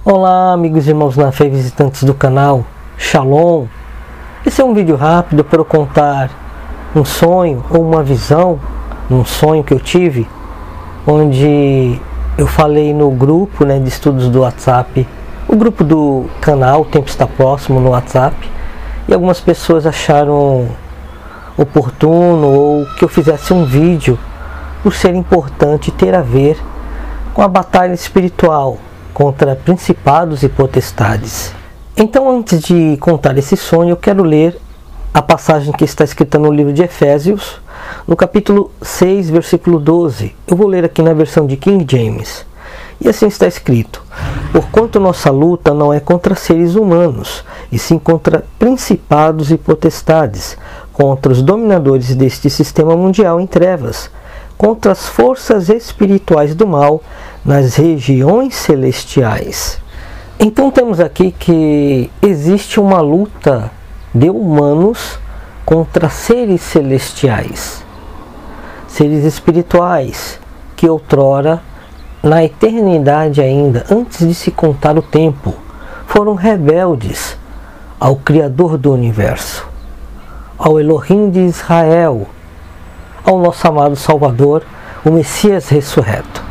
Olá amigos e irmãos na fé, visitantes do canal, Shalom. Esse é um vídeo rápido para eu contar um sonho ou uma visão, um sonho que eu tive, onde eu falei no grupo de estudos do WhatsApp, o grupo do canal, o Tempo Está Próximo no WhatsApp, e algumas pessoas acharam oportuno ou que eu fizesse um vídeo por ser importante ter a ver com a batalha espiritual contra principados e potestades. Então, antes de contar esse sonho, eu quero ler a passagem que está escrita no livro de Efésios, no capítulo 6, versículo 12. Eu vou ler aqui na versão de King James. E assim está escrito: porquanto nossa luta não é contra seres humanos, e sim contra principados e potestades, contra os dominadores deste sistema mundial em trevas, contra as forças espirituais do mal nas regiões celestiais. Então temos aqui que existe uma luta de humanos contra seres celestiais, seres espirituais, que outrora, na eternidade ainda, antes de se contar o tempo, foram rebeldes ao Criador do Universo, ao Elohim de Israel, ao nosso amado Salvador, o Messias ressurreto.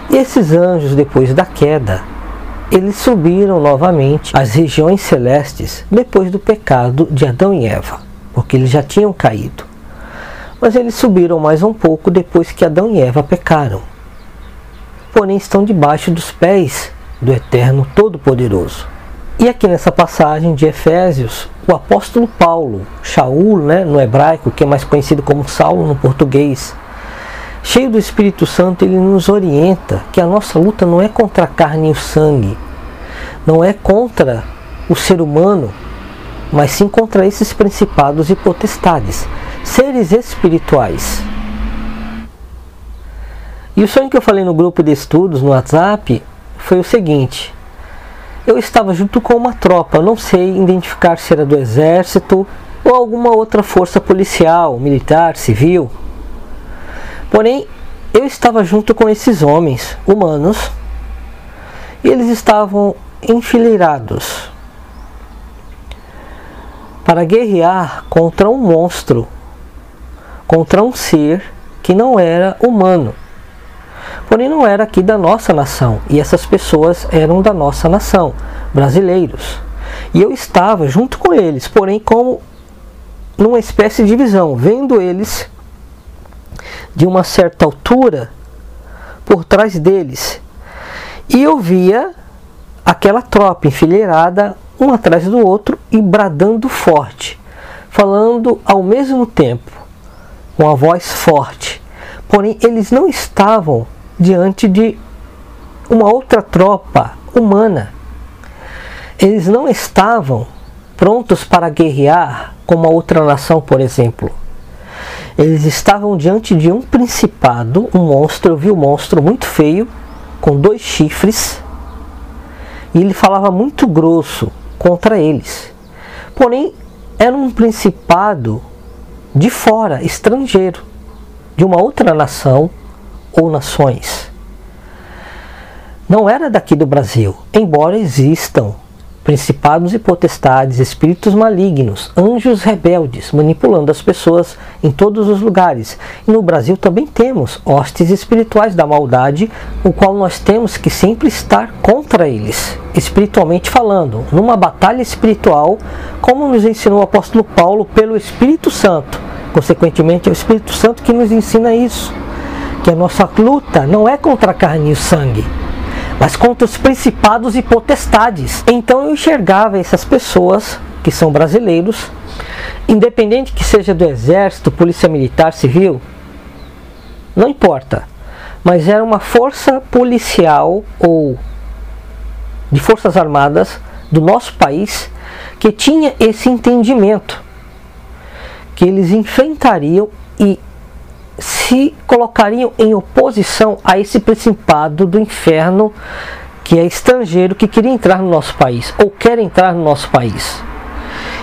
E esses anjos, depois da queda, eles subiram novamente às regiões celestes depois do pecado de Adão e Eva, porque eles já tinham caído. Mas eles subiram mais um pouco depois que Adão e Eva pecaram. Porém estão debaixo dos pés do Eterno Todo-Poderoso. E aqui nessa passagem de Efésios, o apóstolo Paulo, Shaul, no hebraico, que é mais conhecido como Saulo no português, cheio do Espírito Santo, ele nos orienta que a nossa luta não é contra a carne e o sangue, não é contra o ser humano, mas sim contra esses principados e potestades, seres espirituais. E o sonho que eu falei no grupo de estudos no WhatsApp foi o seguinte: eu estava junto com uma tropa, não sei identificar se era do exército ou alguma outra força policial, militar, civil. Porém, eu estava junto com esses homens humanos e eles estavam enfileirados para guerrear contra um monstro, contra um ser que não era humano. Porém não era aqui da nossa nação, e essas pessoas eram da nossa nação, brasileiros. E eu estava junto com eles, porém como numa espécie de visão, vendo eles de uma certa altura por trás deles. E eu via aquela tropa enfileirada, um atrás do outro, e bradando forte, falando ao mesmo tempo, com a voz forte. Porém eles não estavam diante de uma outra tropa humana. Eles não estavam prontos para guerrear como a outra nação, por exemplo. Eles estavam diante de um principado, um monstro. Eu vi um monstro muito feio, com 2 chifres, e ele falava muito grosso contra eles. Porém, era um principado de fora, estrangeiro, de uma outra nação ou nações. Não era daqui do Brasil, embora existam principados e potestades, espíritos malignos, anjos rebeldes, manipulando as pessoas em todos os lugares. E no Brasil também temos hostes espirituais da maldade, o qual nós temos que sempre estar contra eles, espiritualmente falando, numa batalha espiritual, como nos ensinou o apóstolo Paulo pelo Espírito Santo. Consequentemente, é o Espírito Santo que nos ensina isso, que a nossa luta não é contra a carne e o sangue, mas contra os principados e potestades. Então eu enxergava essas pessoas, que são brasileiros, independente que seja do exército, polícia militar, civil, não importa, mas era uma força policial ou de forças armadas do nosso país que tinha esse entendimento, que eles enfrentariam e se colocariam em oposição a esse principado do inferno, que é estrangeiro, que queria entrar no nosso país, ou quer entrar no nosso país.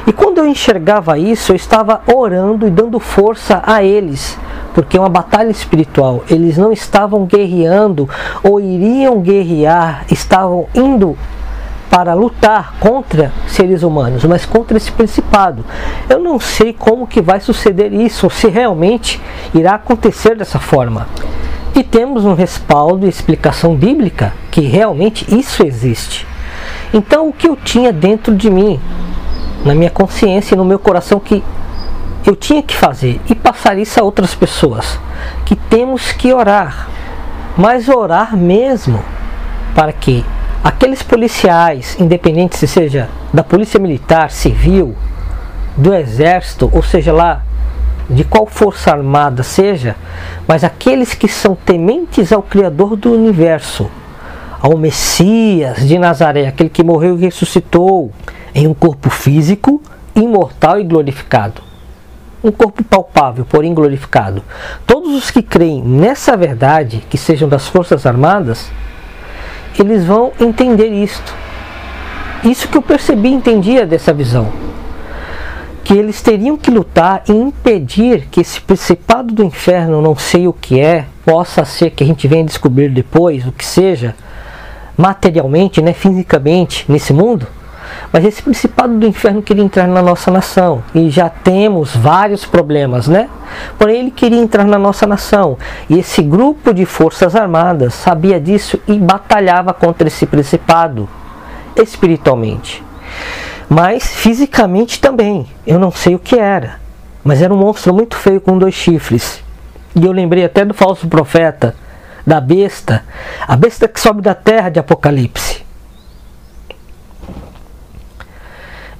E quando eu enxergava isso, eu estava orando e dando força a eles, porque é uma batalha espiritual. Eles não estavam guerreando ou iriam guerrear, estavam indo para lutar contra seres humanos, mas contra esse principado. Eu não sei como que vai suceder isso, se realmente irá acontecer dessa forma. E temos um respaldo e explicação bíblica que realmente isso existe. Então o que eu tinha dentro de mim, na minha consciência e no meu coração, que eu tinha que fazer e passar isso a outras pessoas, que temos que orar, mas orar mesmo, para que aqueles policiais, independente se seja da polícia militar, civil, do exército, ou seja lá de qual força armada seja, mas aqueles que são tementes ao Criador do universo, ao Messias de Nazaré, aquele que morreu e ressuscitou em um corpo físico, imortal e glorificado. Um corpo palpável, porém glorificado. Todos os que creem nessa verdade, que sejam das Forças Armadas, eles vão entender isto. Isso que eu percebi e entendia dessa visão. Que eles teriam que lutar e impedir que esse principado do inferno, não sei o que é, possa ser que a gente venha descobrir depois, o que seja, materialmente, né, fisicamente, nesse mundo. Mas esse principado do inferno queria entrar na nossa nação. E já temos vários problemas, né? Porém, ele queria entrar na nossa nação. E esse grupo de forças armadas sabia disso e batalhava contra esse principado espiritualmente. Mas fisicamente também. Eu não sei o que era. Mas era um monstro muito feio com 2 chifres. E eu lembrei até do falso profeta, da besta. A besta que sobe da terra de Apocalipse.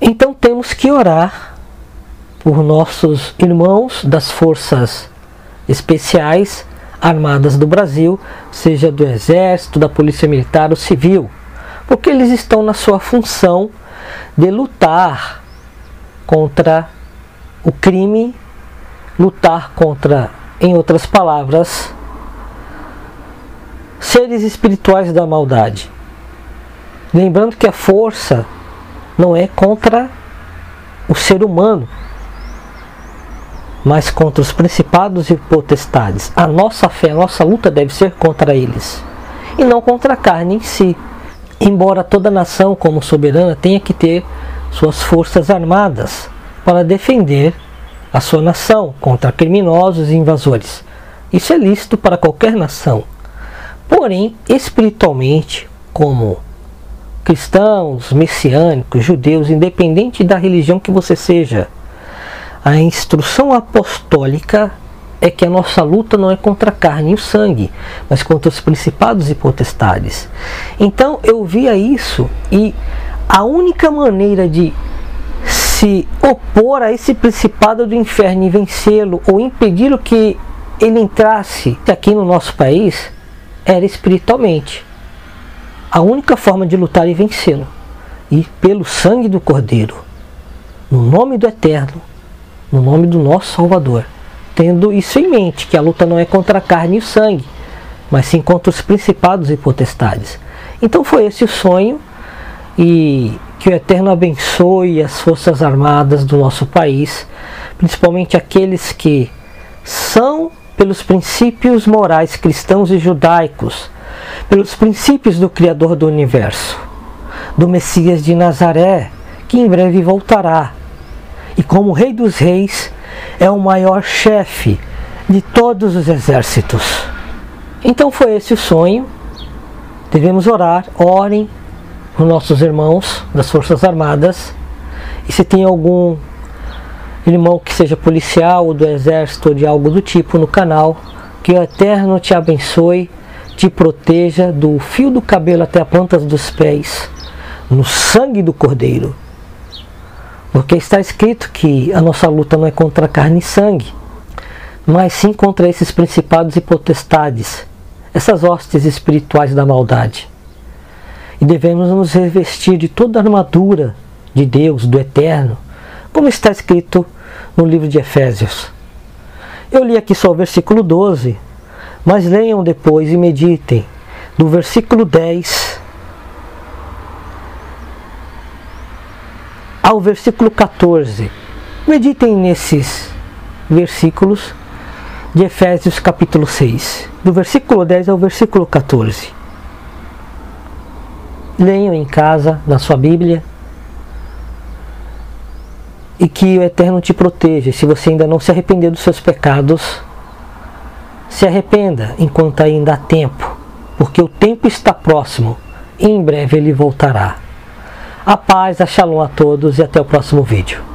Então temos que orar por nossos irmãos das forças especiais armadas do Brasil, seja do Exército, da Polícia Militar ou Civil, porque eles estão na sua função de lutar contra o crime, lutar contra, em outras palavras, seres espirituais da maldade. Lembrando que a força não é contra o ser humano, mas contra os principados e potestades. A nossa fé, a nossa luta deve ser contra eles, e não contra a carne em si. Embora toda nação, como soberana, tenha que ter suas forças armadas para defender a sua nação contra criminosos e invasores. Isso é lícito para qualquer nação. Porém, espiritualmente, como cristãos, messiânicos, judeus, independente da religião que você seja, a instrução apostólica é que a nossa luta não é contra a carne e o sangue, mas contra os principados e potestades. Então eu via isso, e a única maneira de se opor a esse principado do inferno e vencê-lo, ou impedir que ele entrasse aqui no nosso país, era espiritualmente. A única forma de lutar e vencê-lo, e pelo sangue do Cordeiro, no nome do Eterno, no nome do nosso Salvador, tendo isso em mente, que a luta não é contra a carne e o sangue, mas sim contra os principados e potestades. Então foi esse o sonho, e que o Eterno abençoe as forças armadas do nosso país, principalmente aqueles que são, pelos princípios morais cristãos e judaicos, pelos princípios do Criador do Universo, do Messias de Nazaré, que em breve voltará, e como Rei dos Reis, é o maior chefe de todos os exércitos. Então foi esse o sonho. Devemos orar, orem por nossos irmãos das Forças Armadas, e se tem algum irmão que seja policial ou do exército ou de algo do tipo no canal, que o Eterno te abençoe, te proteja do fio do cabelo até a planta dos pés, no sangue do Cordeiro. Porque está escrito que a nossa luta não é contra carne e sangue, mas sim contra esses principados e potestades, essas hostes espirituais da maldade. E devemos nos revestir de toda a armadura de Deus, do Eterno, como está escrito no livro de Efésios. Eu li aqui só o versículo 12, mas leiam depois e meditem do versículo 10 ao versículo 14. Meditem nesses versículos de Efésios capítulo 6, do versículo 10 ao versículo 14. Leiam em casa, na sua Bíblia, e que o Eterno te proteja. Se você ainda não se arrependeu dos seus pecados, se arrependa enquanto ainda há tempo, porque o tempo está próximo e em breve ele voltará. A paz, a shalom a todos e até o próximo vídeo.